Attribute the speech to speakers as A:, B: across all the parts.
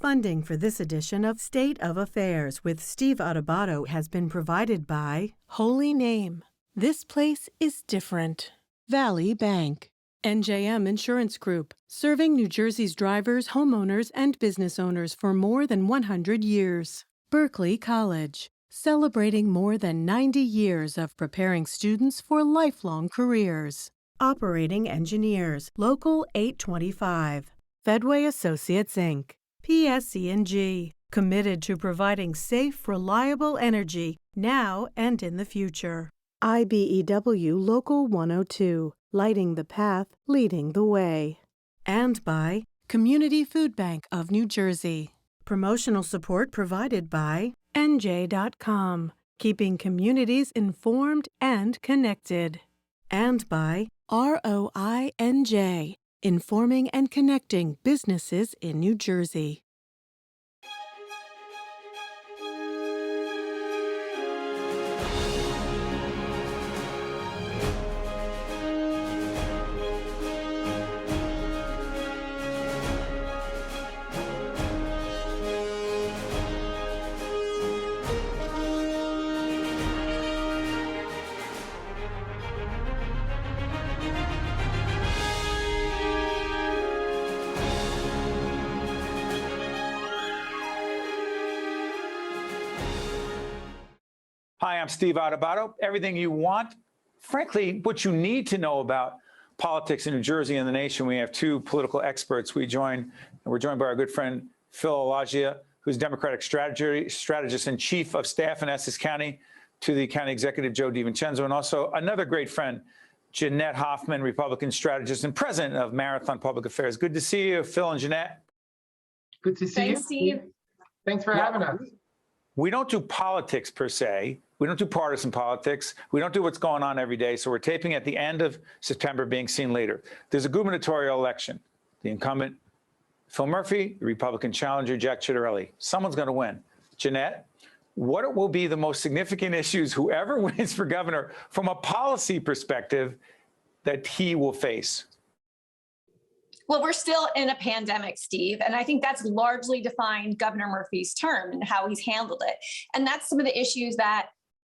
A: Funding for this edition of State of Affairs with Steve Adubato has been provided by Holy Name. This place is different. Valley Bank. NJM Insurance Group, serving New Jersey's drivers, homeowners, and business owners for more than 100 years. Berkeley College, celebrating more than 90 years of preparing students for lifelong careers. Operating Engineers, Local 825. Fedway Associates, Inc. PSE&G, committed to providing safe, reliable energy now and in the future. IBEW Local 102, lighting the path, leading the way. And by Community Food Bank of New Jersey. Promotional support provided by NJ.com, keeping communities informed and connected. And by ROINJ, informing and connecting businesses in New Jersey.
B: Hi, I'm Steve Adubato. Everything you want, frankly, what you need to know about politics in New Jersey and the nation. We have two political experts. We're joined by our good friend Phil Alagia, who's Democratic strategist and chief of staff in Essex County, to the county executive Joe DiVincenzo, and also another great friend, Jeanette Hoffman, Republican strategist and president of Marathon Public Affairs. Good to see you, Phil and Jeanette.
C: Good to see you.
D: Thanks, Steve.
C: Thanks for having us.
B: We don't do politics per se. We don't do partisan politics. We don't do what's going on every day. So we're taping at the end of September, being seen later. There's a gubernatorial election. The incumbent, Phil Murphy, the Republican challenger, Jack Ciattarelli. Someone's going to win. Jeanette, what will be the most significant issues whoever wins for governor from a policy perspective that he will face?
D: Well, we're still in a pandemic, Steve, and I think that's largely defined Governor Murphy's term and how he's handled it. And that's some of the issues that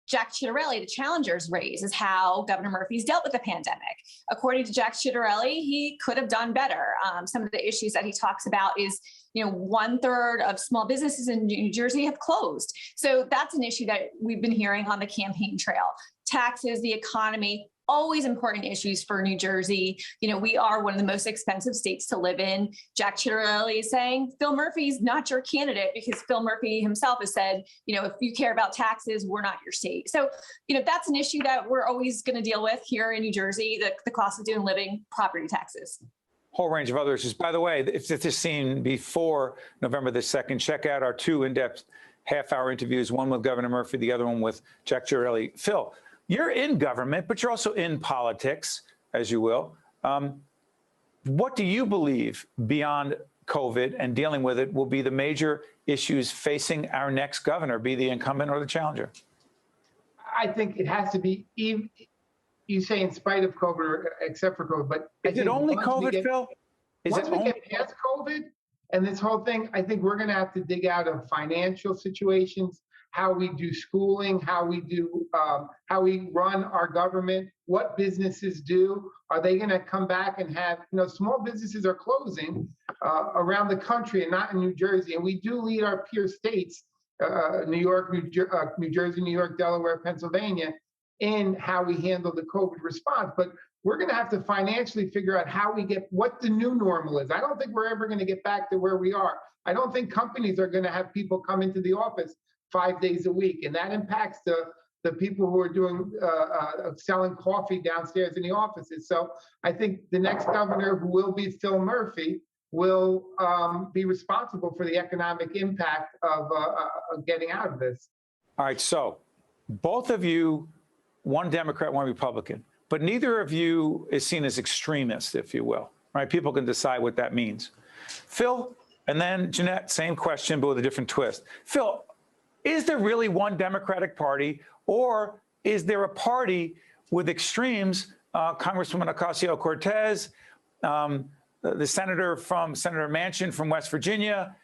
D: Jack Ciattarelli, the challengers, raise, is how Governor Murphy's dealt with the pandemic. According to Jack Ciattarelli, he could have done better. Some of the issues that he talks about is, 1/3 of small businesses in New Jersey have closed. So that's an issue that we've been hearing on the campaign trail. Taxes, the economy, always important issues for New Jersey. We are one of the most expensive states to live in. Jack Ciattarelli is saying Phil Murphy's not your candidate because Phil Murphy himself has said, if you care about taxes, we're not your state. So, that's an issue that we're always going to deal with here in New Jersey, the cost of doing living, property taxes.
B: Whole range of other issues. By the way, if this is seen before November the 2nd, check out our two in-depth half-hour interviews, one with Governor Murphy, the other one with Jack Ciattarelli. Phil, you're in government, but you're also in politics, as you will. What do you believe, beyond COVID and dealing with it, will be the major issues facing our next governor, be the incumbent or the challenger?
C: I think it has to be, you say in spite of COVID or except for COVID, but
B: is it only COVID, Phil?
C: Once we get past COVID and this whole thing, I think we're going to have to dig out of financial situations, how we do schooling, how we run our government, what businesses do. Are they going to come back and have, small businesses are closing around the country and not in New Jersey. And we do lead our peer states, New York, New Jersey, New York, Delaware, Pennsylvania, in how we handle the COVID response. But we're going to have to financially figure out how we get what the new normal is. I don't think we're ever going to get back to where we are. I don't think companies are going to have people come into the office 5 days a week, and that impacts the people who are doing selling coffee downstairs in the offices. So I think the next governor, who will be Phil Murphy, will be responsible for the economic impact of getting out of this.
B: All right, so both of you, one Democrat, one Republican, but neither of you is seen as extremist, if you will, right? People can decide what that means. Phil, and then Jeanette, same question, but with a different twist. Phil, is there really one Democratic Party, or is there a party with extremes? Congresswoman Ocasio-Cortez, the Senator Manchin from West Virginia,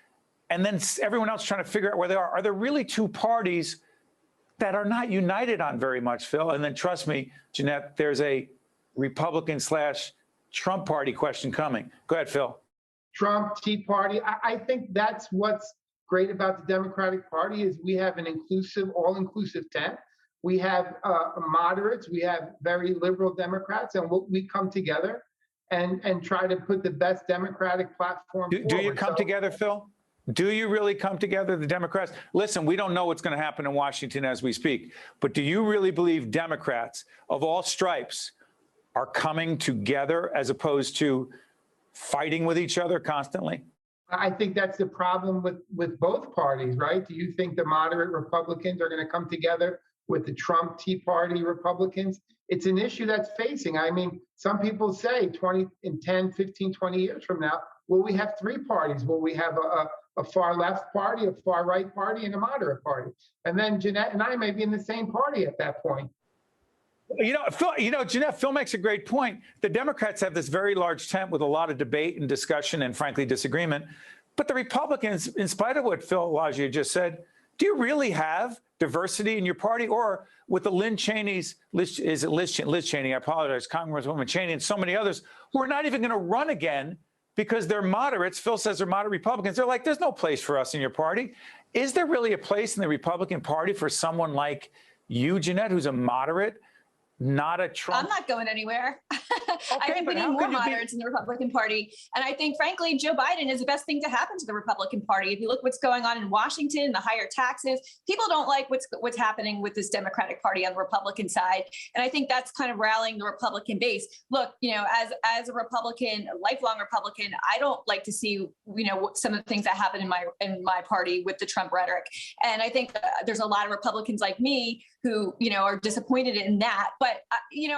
B: and then everyone else trying to figure out where they are. Are there really two parties that are not united on very much, Phil? And then trust me, Jeanette, there's a Republican/Trump party question coming. Go ahead, Phil.
C: Trump, Tea Party. I think that's what's great about the Democratic Party is we have an inclusive, all-inclusive tent. We have moderates, we have very liberal Democrats, and we come together and try to put the best Democratic platform forward.
B: Do you come together, Phil? Do you really come together, the Democrats? Listen, we don't know what's going to happen in Washington as we speak, but do you really believe Democrats of all stripes are coming together as opposed to fighting with each other constantly?
C: I think that's the problem with both parties, right? Do you think the moderate Republicans are going to come together with the Trump Tea Party Republicans? It's an issue that's facing. I mean, some people say 10, 15, 20 years from now, will we have three parties? Will we have a far left party, a far right party, and a moderate party? And then Jeanette and I may be in the same party at that point.
B: Phil, Jeanette, Phil makes a great point. The Democrats have this very large tent with a lot of debate and discussion and, frankly, disagreement. But the Republicans, in spite of what Phil Alagia just said, do you really have diversity in your party? Or with the Liz Cheney, I apologize, Congresswoman Cheney and so many others who are not even going to run again because they're moderates. Phil says they're moderate Republicans. They're like, there's no place for us in your party. Is there really a place in the Republican Party for someone like you, Jeanette, who's a moderate? Not a Trump.
D: I'm not going anywhere.
B: Okay,
D: I think we need more moderates in the Republican Party. And I think, frankly, Joe Biden is the best thing to happen to the Republican Party. If you look what's going on in Washington, the higher taxes, people don't like what's happening with this Democratic Party on the Republican side. And I think that's kind of rallying the Republican base. Look, as a Republican, a lifelong Republican, I don't like to see, some of the things that happen in my party with the Trump rhetoric. And I think there's a lot of Republicans like me who, are disappointed in that. But,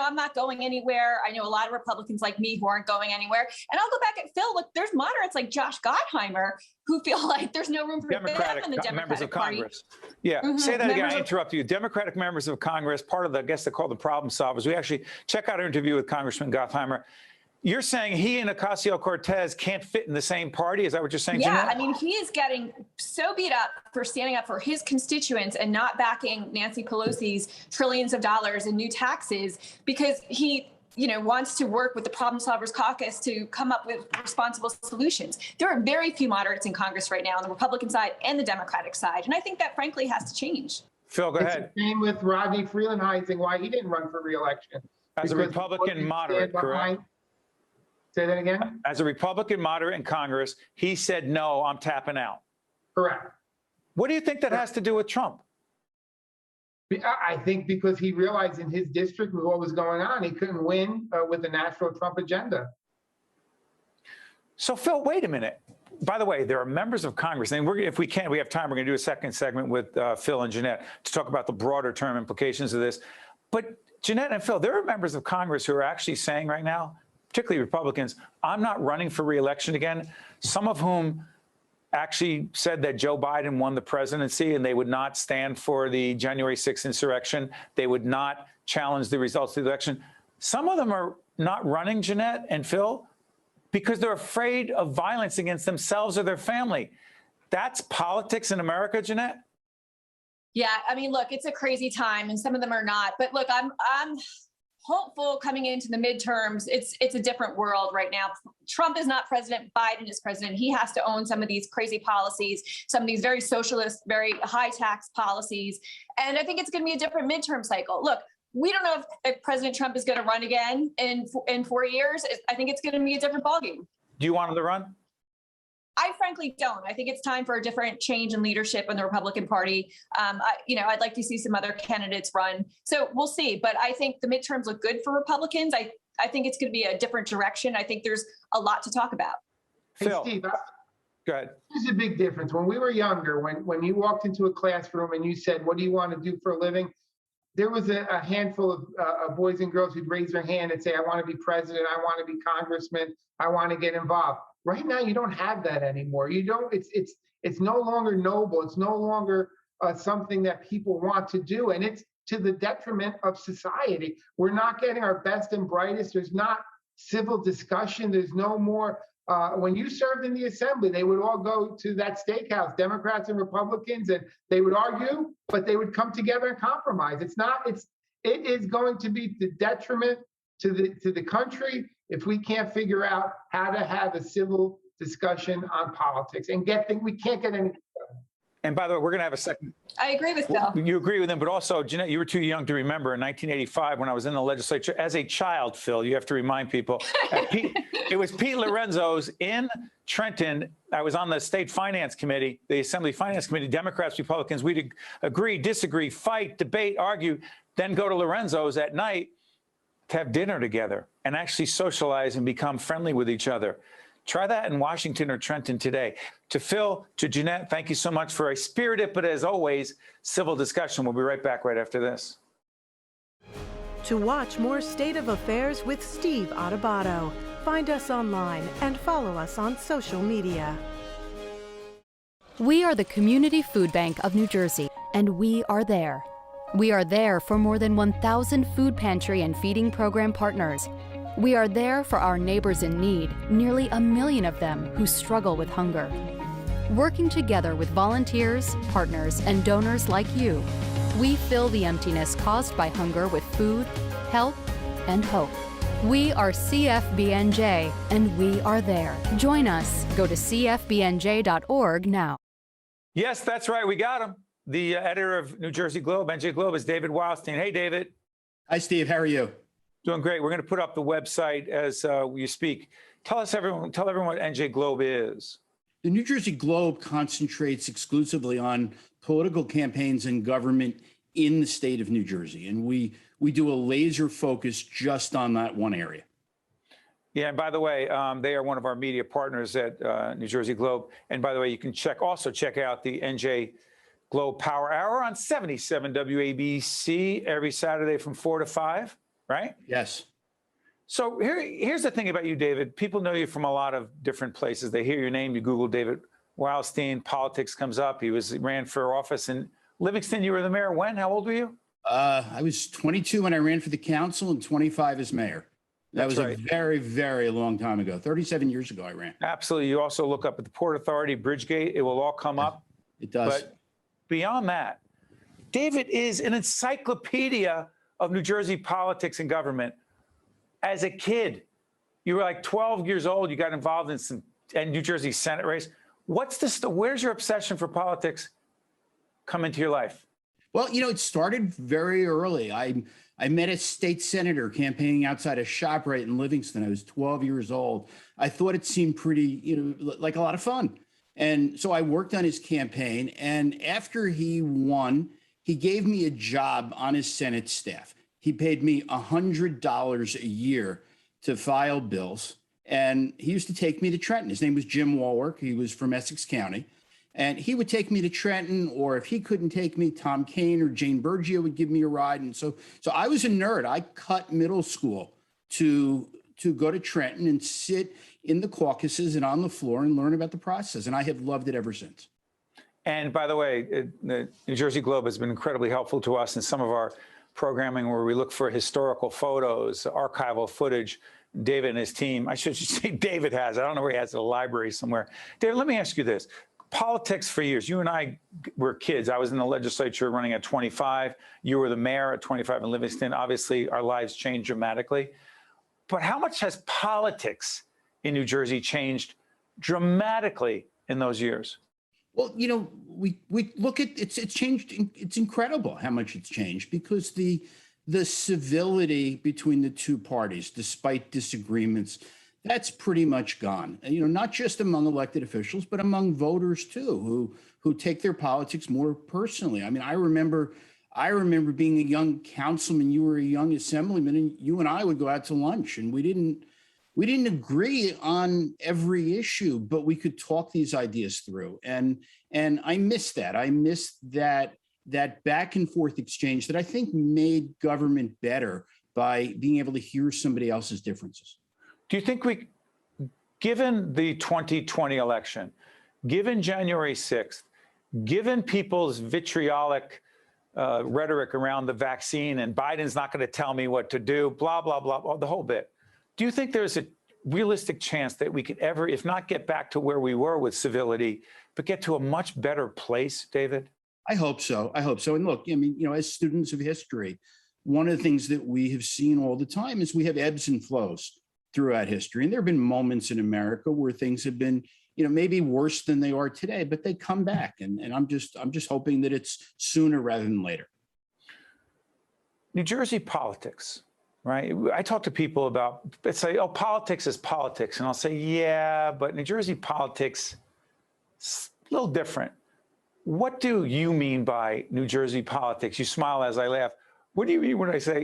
D: I'm not going anywhere. I know a lot of Republicans like me who aren't going anywhere. And I'll go back at Phil. Look, there's moderates like Josh Gottheimer who feel like there's no room for them in the Democratic
B: members of
D: Party.
B: Congress. Yeah, say that again. I interrupt you. Democratic members of Congress, part of the, I guess they call the problem solvers. We actually check out our interview with Congressman Gottheimer. You're saying he and Ocasio-Cortez can't fit in the same party? Is that what you're saying,
D: Yeah,
B: Jeanette?
D: I mean, he is getting so beat up for standing up for his constituents and not backing Nancy Pelosi's trillions of dollars in new taxes because he, wants to work with the Problem Solvers Caucus to come up with responsible solutions. There are very few moderates in Congress right now on the Republican side and the Democratic side. And I think that, frankly, has to change.
B: Phil, go ahead.
C: It's the same with Rodney Freelandheising, why he didn't run for re-election.
B: As a Republican moderate, correct?
C: Say that again?
B: As a Republican moderate in Congress, he said, no, I'm tapping out.
C: Correct.
B: What do you think that has to do with Trump?
C: I think because he realized in his district with what was going on, he couldn't win with the national Trump agenda.
B: So, Phil, wait a minute. By the way, there are members of Congress, and if we can, we have time, we're going to do a second segment with Phil and Jeanette to talk about the broader term implications of this. But Jeanette and Phil, there are members of Congress who are actually saying right now, particularly Republicans, I'm not running for re-election again, some of whom actually said that Joe Biden won the presidency and they would not stand for the January 6th insurrection. They would not challenge the results of the election. Some of them are not running, Jeanette and Phil, because they're afraid of violence against themselves or their family. That's politics in America, Jeanette?
D: Yeah, I mean, look, it's a crazy time and some of them are not. But look, I'm hopeful coming into the midterms. It's a different world right now. Trump is not president. Biden is president. He has to own some of these crazy policies, some of these very socialist, very high tax policies. And I think it's going to be a different midterm cycle. Look, we don't know if President Trump is going to run again in 4 years. I think it's going to be a different ballgame.
B: Do you want him to run?
D: I frankly don't. I think it's time for a different change in leadership in the Republican Party. I'd like to see some other candidates run. So we'll see. But I think the midterms look good for Republicans. I think it's going to be a different direction. I think there's a lot to talk about.
B: Phil,
C: Hey, Steve,
B: go ahead.
C: there's a big difference. When we were younger, when you walked into a classroom and you said, what do you want to do for a living? There was a handful of boys and girls who'd raise their hand and say, I want to be president. I want to be congressman. I want to get involved. Right now, you don't have that anymore. You don't. It's no longer noble. It's no longer something that people want to do, and it's to the detriment of society. We're not getting our best and brightest. There's not civil discussion. There's no more When you served in the assembly, they would all go to that steakhouse, Democrats and Republicans, and they would argue, but they would come together and compromise. It is going to be the detriment to the country if we can't figure out how to have a civil discussion on politics and we can't get any.
B: And by the way, we're going to have a second.
D: I agree with Bill.
B: You agree with him, but also, Jeanette, you were too young to remember in 1985 when I was in the legislature as a child, Phil, you have to remind people. It was Pete Lorenzo's in Trenton. I was on the state finance committee, the Assembly Finance Committee, Democrats, Republicans. We'd agree, disagree, fight, debate, argue, then go to Lorenzo's at night to have dinner together and actually socialize and become friendly with each other. Try that in Washington or Trenton today. To Phil, to Jeanette, thank you so much for a spirited, but as always, civil discussion. We'll be right back right after this.
A: To watch more State of Affairs with Steve Adubato, find us online and follow us on social media.
E: We are the Community Food Bank of New Jersey, and we are there. We are there for more than 1,000 food pantry and feeding program partners. We are there for our neighbors in need, nearly 1 million of them who struggle with hunger. Working together with volunteers, partners, and donors like you, we fill the emptiness caused by hunger with food, help, and hope. We are CFBNJ, and we are there. Join us. Go to cfbnj.org now.
B: Yes, that's right. We got him. The editor of New Jersey Globe, NJ Globe, is David Wildstein. Hey, David.
F: Hi, Steve. How are you?
B: Doing great. We're going to put up the website as you speak. Tell everyone what NJ Globe is.
F: The New Jersey Globe concentrates exclusively on political campaigns and government in the state of New Jersey, and we do a laser focus just on that one area.
B: Yeah, and by the way, they are one of our media partners at New Jersey Globe. And by the way, you can also check out the NJ Globe Power Hour on 77 WABC every Saturday from 4 to 5. Right?
F: Yes.
B: So here's the thing about you, David. People know you from a lot of different places. They hear your name. You Google David Wildstein, politics comes up. He ran for office in Livingston. You were the mayor when? How old were you?
F: I was 22 when I ran for the council and 25 as mayor. That was right. A very, very long time ago. 37 years ago I ran. Absolutely.
B: You also look up at the Port Authority, Bridgegate. It will all come up.
F: It does.
B: But beyond that, David is an encyclopedia of New Jersey politics and government. As a kid, you were like 12 years old, you got involved in some New Jersey Senate race. Where's your obsession for politics come into your life?
F: Well, it started very early. I met a state senator campaigning outside a ShopRite in Livingston. I was 12 years old. I thought it seemed pretty, like a lot of fun. And so I worked on his campaign. And after he won, he gave me a job on his Senate staff. He paid me $100 a year to file bills. And he used to take me to Trenton. His name was Jim Walwork. He was from Essex County. And he would take me to Trenton, or if he couldn't take me, Tom Kane or Jane Bergio would give me a ride. And so I was a nerd. I cut middle school to go to Trenton and sit in the caucuses and on the floor and learn about the process. And I have loved it ever since.
B: And by the way, the New Jersey Globe has been incredibly helpful to us in some of our programming where we look for historical photos, archival footage. David and his team, I should say David has, I don't know where he has it, a library somewhere. David, let me ask you this. Politics for years, you and I were kids. I was in the legislature running at 25. You were the mayor at 25 in Livingston. Obviously, our lives changed dramatically. But how much has politics in New Jersey changed dramatically in those years?
F: Well, we look at it's changed. It's incredible how much it's changed because the civility between the two parties, despite disagreements, that's pretty much gone. And, not just among elected officials, but among voters too, who take their politics more personally. I mean, I remember being a young councilman. You were a young assemblyman, and you and I would go out to lunch, and we didn't agree on every issue, but we could talk these ideas through. And I miss that. I miss that back and forth exchange that I think made government better by being able to hear somebody else's differences.
B: Do you think given the 2020 election, given January 6th, given people's vitriolic rhetoric around the vaccine and Biden's not going to tell me what to do, blah, blah, blah, the whole bit, do you think there's realistic chance that we could ever, if not get back to where we were with civility, but get to a much better place, David?
F: I hope so. I hope so. And look, I mean, as students of history, one of the things that we have seen all the time is we have ebbs and flows throughout history. And there have been moments in America where things have been, maybe worse than they are today, but they come back. And I'm just hoping that it's sooner rather than later.
B: New Jersey politics, right? I talk to people about, they say, oh, politics is politics. And I'll say, yeah, but New Jersey politics is a little different. What do you mean by New Jersey politics? You smile as I laugh. What do you mean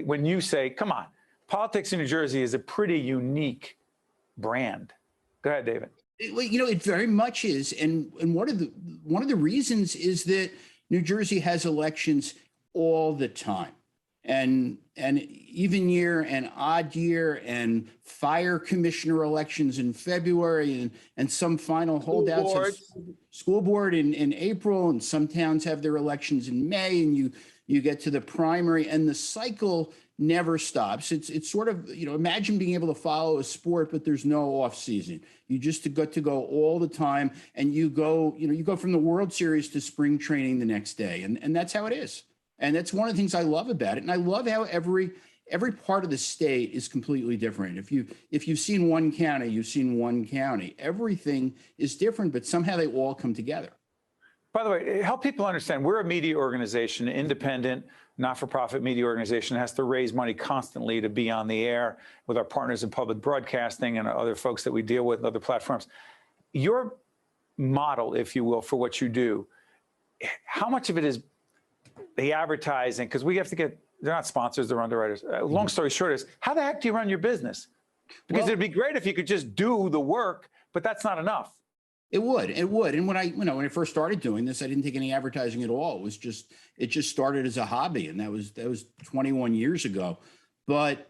B: when you say, come on, politics in New Jersey is a pretty unique brand? Go ahead, David.
F: It very much is. And one of the reasons is that New Jersey has elections all the time. And even year and odd year and fire commissioner elections in February and some final holdouts. School board in April, and some towns have their elections in May, and you get to the primary, and the cycle never stops. It's sort of, imagine being able to follow a sport, but there's no off season. You just got to go all the time, and you go from the World Series to spring training the next day. And that's how it is. And that's one of the things I love about it. And I love how every part of the state is completely different. If you've seen one county, you've seen one county. Everything is different, but somehow they all come together.
B: By the way, help people understand, we're a media organization, an independent, not-for-profit media organization that has to raise money constantly to be on the air with our partners in public broadcasting and other folks that we deal with, other platforms. Your model, if you will, for what you do, how much of it is the advertising? Because we have to get, they're not sponsors, they're underwriters. Long story short is, how the heck do you run your business? Because it'd be great if you could just do the work, but that's not enough.
F: It would. And when I first started doing this, I didn't take any advertising at all. It just started as a hobby, and that was 21 years ago. But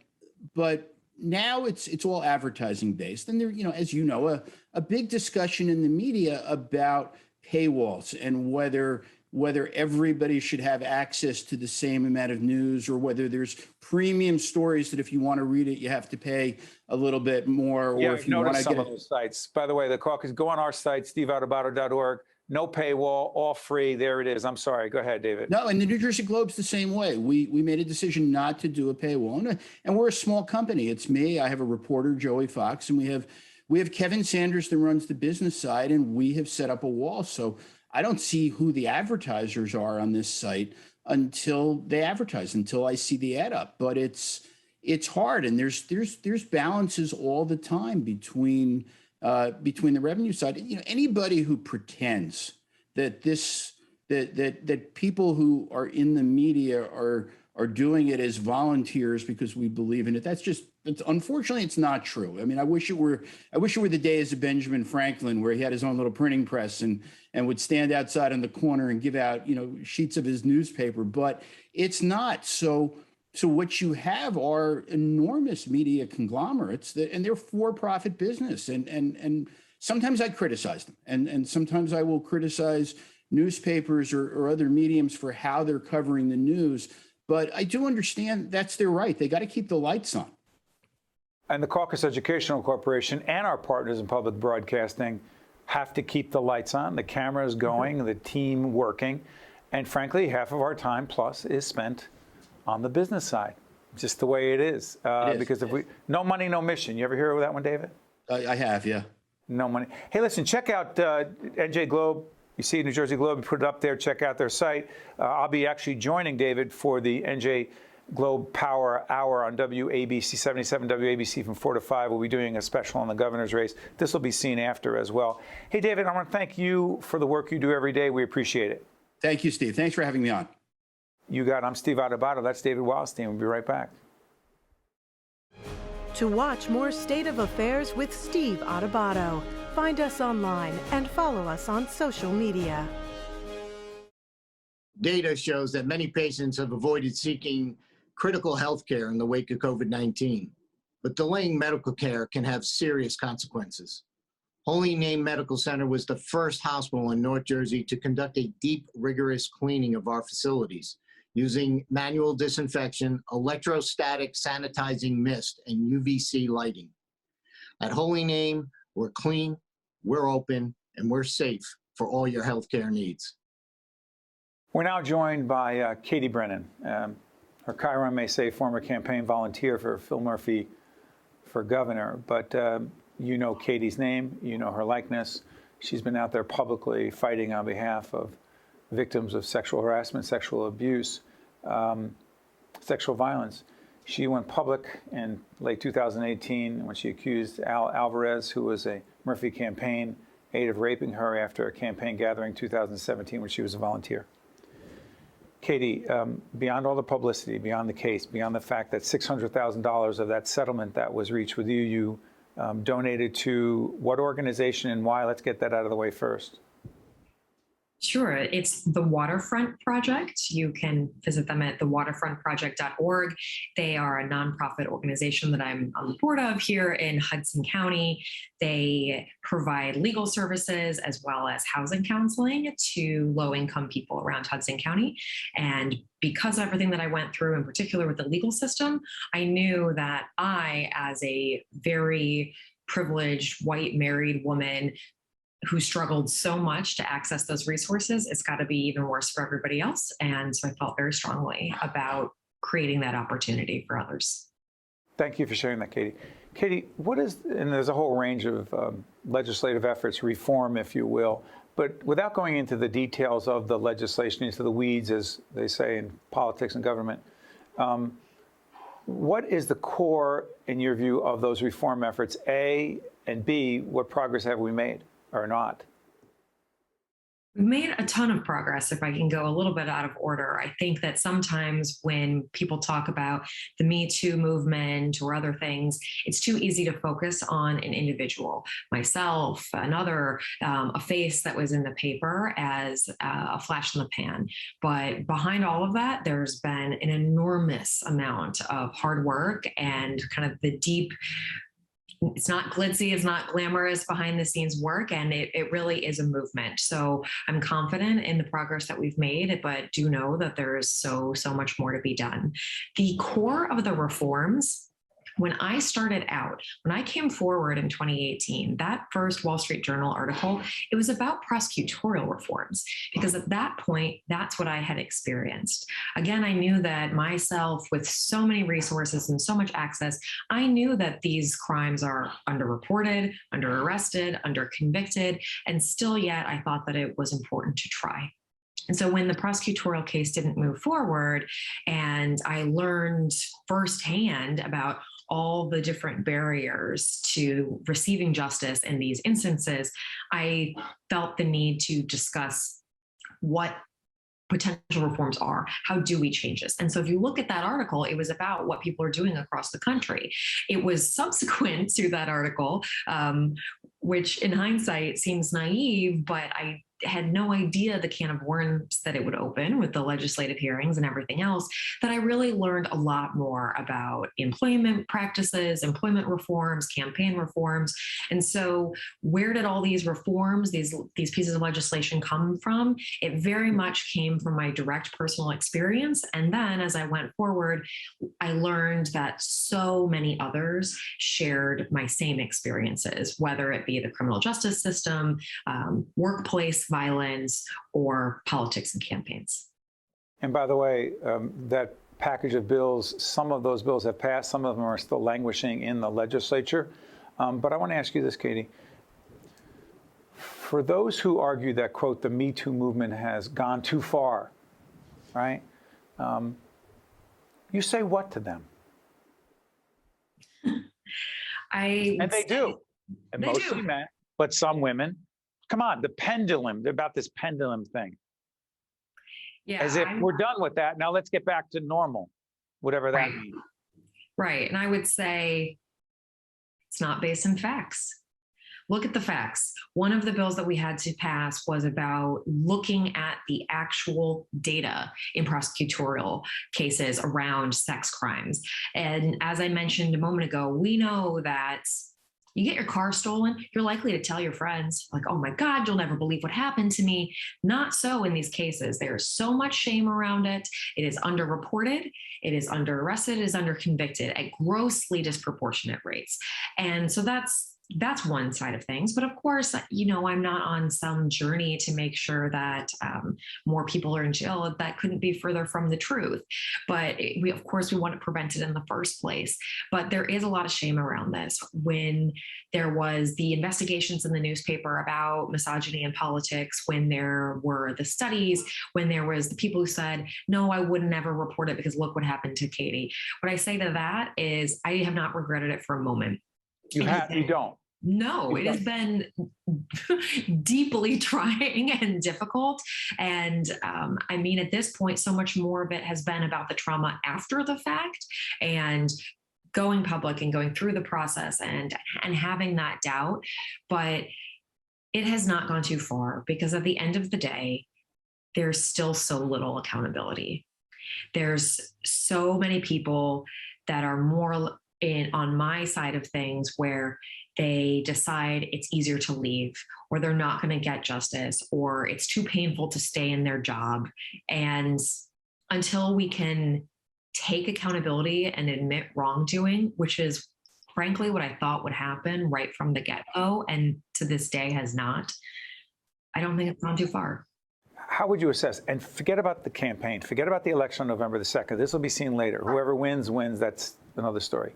F: now it's all advertising based. And there, as you know, a big discussion in the media about paywalls and whether everybody should have access to the same amount of news, or whether there's premium stories that if you want to read it, you have to pay a little bit more. Or if you want to get
B: those sites. By the way, the caucus, go on our site, steveadubato.org. No paywall, all free. There it is. I'm sorry. Go ahead, David.
F: No, and the New Jersey Globe's the same way. We made a decision not to do a paywall, and we're a small company. It's me. I have a reporter, Joey Fox, and we have Kevin Sanders that runs the business side, and we have set up a wall. So I don't see who the advertisers are on this site until they advertise, until I see the ad up. But it's hard, and there's balances all the time between the revenue side. Anybody who pretends that that people who are in the media are doing it as volunteers because we believe in it, unfortunately, it's not true. I mean, I wish it were the days of Benjamin Franklin, where he had his own little printing press and would stand outside in the corner and give out, sheets of his newspaper, but it's not. So what you have are enormous media conglomerates and they're for-profit business. And sometimes I criticize them, and sometimes I will criticize newspapers or other mediums for how they're covering the news. But I do understand that's their right. They got to keep the lights on.
B: And the Caucus Educational Corporation and our partners in public broadcasting have to keep the lights on, the cameras going, the team working. And frankly, half of our time plus is spent on the business side, just the way it is. Because no money, no mission. You ever hear of that one, David?
F: I have, yeah.
B: No money. Hey, listen, check out NJ Globe. You see New Jersey Globe, put it up there. Check out their site. I'll be actually joining David for the NJ Globe Power Hour on WABC, 77 WABC from 4 to 5. We'll be doing a special on the governor's race. This will be seen after as well. Hey, David, I want to thank you for the work you do every day. We appreciate it.
F: Thank you, Steve. Thanks for having me on.
B: You got it. I'm Steve Adubato. That's David Wildstein. We'll be right back.
A: To watch more State of Affairs with Steve Adubato, find us online and follow us on social media.
G: Data shows that many patients have avoided seeking critical health care in the wake of COVID-19, but delaying medical care can have serious consequences. Holy Name Medical Center was the first hospital in North Jersey to conduct a deep, rigorous cleaning of our facilities using manual disinfection, electrostatic sanitizing mist, and UVC lighting. At Holy Name, we're clean, we're open, and we're safe for all your healthcare needs.
B: We're now joined by Katie Brennan. Her Chiron may say former campaign volunteer for Phil Murphy for governor, but you know Katie's name, you know her likeness. She's been out there publicly fighting on behalf of victims of sexual harassment, sexual abuse, sexual violence. She went public in late 2018 when she accused Al Alvarez, who was a Murphy campaign aide, of raping her after a campaign gathering in 2017 when she was a volunteer. Katie, beyond all the publicity, beyond the case, beyond the fact that $600,000 of that settlement that was reached with you donated to what organization and why? Let's get that out of the way first.
H: Sure. It's the Waterfront Project. You can visit them at thewaterfrontproject.org. They are a nonprofit organization that I'm on the board of here in Hudson County. They provide legal services as well as housing counseling to low-income people around Hudson County. And because of everything that I went through, in particular with the legal system, I knew that I, as a very privileged white married woman who struggled so much to access those resources, it's got to be even worse for everybody else. And so I felt very strongly about creating that opportunity for others.
B: Thank you for sharing that, Katie. Katie, what is, and there's a whole range of legislative efforts, reform, if you will, but without going into the details of the legislation, into the weeds, as they say in politics and government, what is the core, in your view, of those reform efforts, A, and B, what progress have we made? Or not?
H: We've made a ton of progress. If I can go a little bit out of order, I think that sometimes when people talk about the Metoo movement or other things, it's too easy to focus on an individual, myself, another, a face that was in the paper as a flash in the pan. But behind all of that, there's been an enormous amount of hard work and kind of the deep, it's not glitzy, it's not glamorous behind the scenes work, and it really is a movement. So I'm confident in the progress that we've made, but do know that there is so much more to be done. The core of the reforms, when I started out, when I came forward in 2018, that first Wall Street Journal article, it was about prosecutorial reforms, because at that point, that's what I had experienced. Again, I knew that myself, with so many resources and so much access, I knew that these crimes are underreported, under-arrested, under-convicted, and still yet I thought that it was important to try. And so when the prosecutorial case didn't move forward, and I learned firsthand about all the different barriers to receiving justice in these instances, I felt the need to discuss what potential reforms are. How do we change this? And so if you look at that article, it was about what people are doing across the country. It was subsequent to that article, which in hindsight seems naive, but I had no idea the can of worms that it would open with the legislative hearings and everything else, that I really learned a lot more about employment practices, employment reforms, campaign reforms. And so where did all these reforms, these pieces of legislation come from? It very much came from my direct personal experience. And then as I went forward, I learned that so many others shared my same experiences, whether it be the criminal justice system, workplace violence, or politics and campaigns.
B: And by the way, that package of bills, some of those bills have passed, some of them are still languishing in the legislature. But I want to ask you this, Katie. For those who argue that, quote, the Me Too movement has gone too far, right? You say what to them? And they do. And
H: they
B: mostly
H: do.
B: Men, but some women. Come on, the pendulum. They're about this pendulum thing.
H: Yeah,
B: As if we're done with that. Now let's get back to normal, whatever that means.
H: Right. And I would say it's not based on facts. Look at the facts. One of the bills that we had to pass was about looking at the actual data in prosecutorial cases around sex crimes. And as I mentioned a moment ago, we know that you get your car stolen, you're likely to tell your friends, like, oh my God, you'll never believe what happened to me. Not so in these cases. There's so much shame around it. It is underreported, it is under-arrested, it is under-convicted at grossly disproportionate rates. And so that's that's one side of things. But of course, you know, I'm not on some journey to make sure that more people are in jail. That couldn't be further from the truth. But we, of course, we want it prevented in the first place. But there is a lot of shame around this. When there was the investigations in the newspaper about misogyny in politics, when there were the studies, when there was the people who said, no, I would never report it because look what happened to Katie. What I say to that is I have not regretted it for a moment.
B: You don't?
H: No, it has been deeply trying and difficult. And I mean, at this point, so much more of it has been about the trauma after the fact and going public and going through the process and having that doubt. But it has not gone too far because at the end of the day, there's still so little accountability. There's so many people that are more on my side of things where they decide it's easier to leave, or they're not going to get justice, or it's too painful to stay in their job. And until we can take accountability and admit wrongdoing, which is frankly what I thought would happen right from the get-go, and to this day has not, I don't think it's gone too far.
B: How would you assess, and forget about the campaign, forget about the election on November the 2nd. This will be seen later. Whoever wins, wins. That's another story.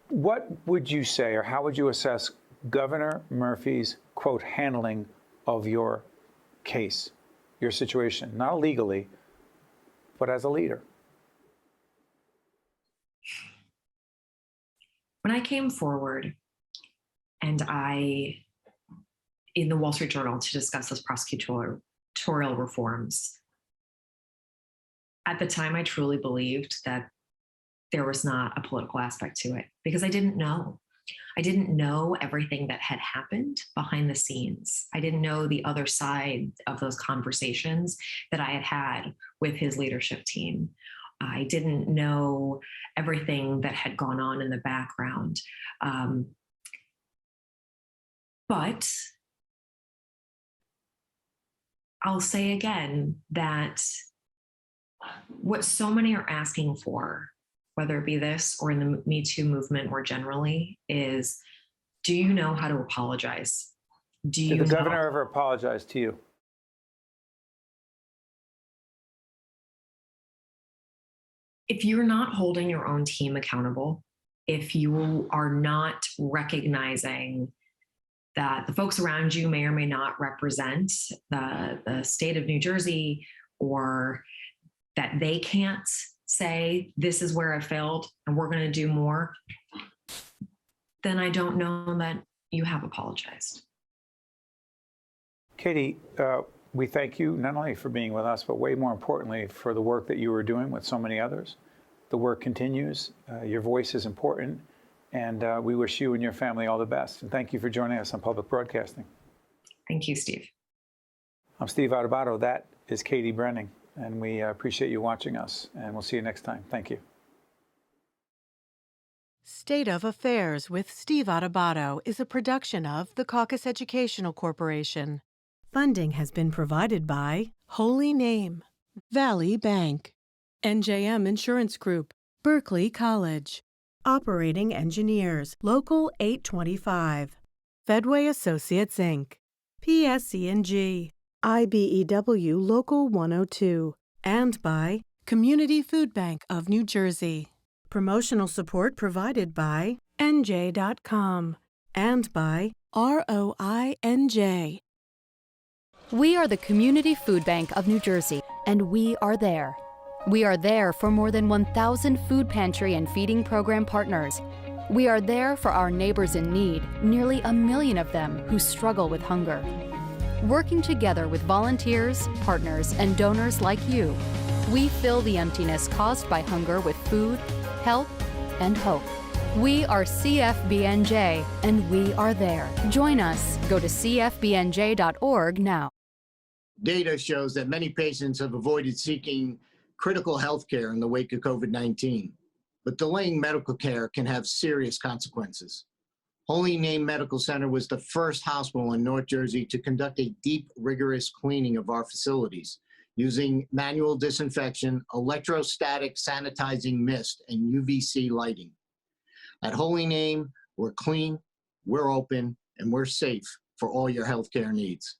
B: What would you say, or how would you assess Governor Murphy's, quote, handling of your case, your situation, not legally, but as a leader?
H: When I came forward and in the Wall Street Journal to discuss those prosecutorial reforms, at the time I truly believed that there was not a political aspect to it because I didn't know. I didn't know everything that had happened behind the scenes. I didn't know the other side of those conversations that I had had with his leadership team. I didn't know everything that had gone on in the background. But I'll say again that what so many are asking for, whether it be this or in the Me Too movement more generally, is, do you know how to apologize?
B: Did the governor ever apologize to you?
H: If you're not holding your own team accountable, if you are not recognizing that the folks around you may or may not represent the state of New Jersey, or that they can't say, this is where I failed and we're going to do more, then I don't know that you have apologized.
B: Katie, we thank you not only for being with us, but way more importantly for the work that you were doing with so many others. The work continues. Your voice is important. And we wish you and your family all the best. And thank you for joining us on Public Broadcasting.
H: Thank you, Steve.
B: I'm Steve Adubato. That is Katie Brennan. And we appreciate you watching us. And we'll see you next time. Thank you.
A: State of Affairs with Steve Adubato is a production of the Caucus Educational Corporation. Funding has been provided by Holy Name, Valley Bank, NJM Insurance Group, Berkeley College, Operating Engineers, Local 825, Fedway Associates, Inc., PSE&G, IBEW Local 102, and by Community Food Bank of New Jersey. Promotional support provided by NJ.com and by ROINJ.
E: We are the Community Food Bank of New Jersey, and we are there. We are there for more than 1,000 food pantry and feeding program partners. We are there for our neighbors in need, nearly 1 million of them who struggle with hunger. Working together with volunteers, partners, and donors like you, we fill the emptiness caused by hunger with food, help, and hope. We are CFBNJ, and we are there. Join us. Go to cfbnj.org now.
G: Data shows that many patients have avoided seeking critical health care in the wake of COVID-19, but delaying medical care can have serious consequences. Holy Name Medical Center was the first hospital in North Jersey to conduct a deep, rigorous cleaning of our facilities using manual disinfection, electrostatic sanitizing mist, and UVC lighting. At Holy Name, we're clean, we're open, and we're safe for all your healthcare needs.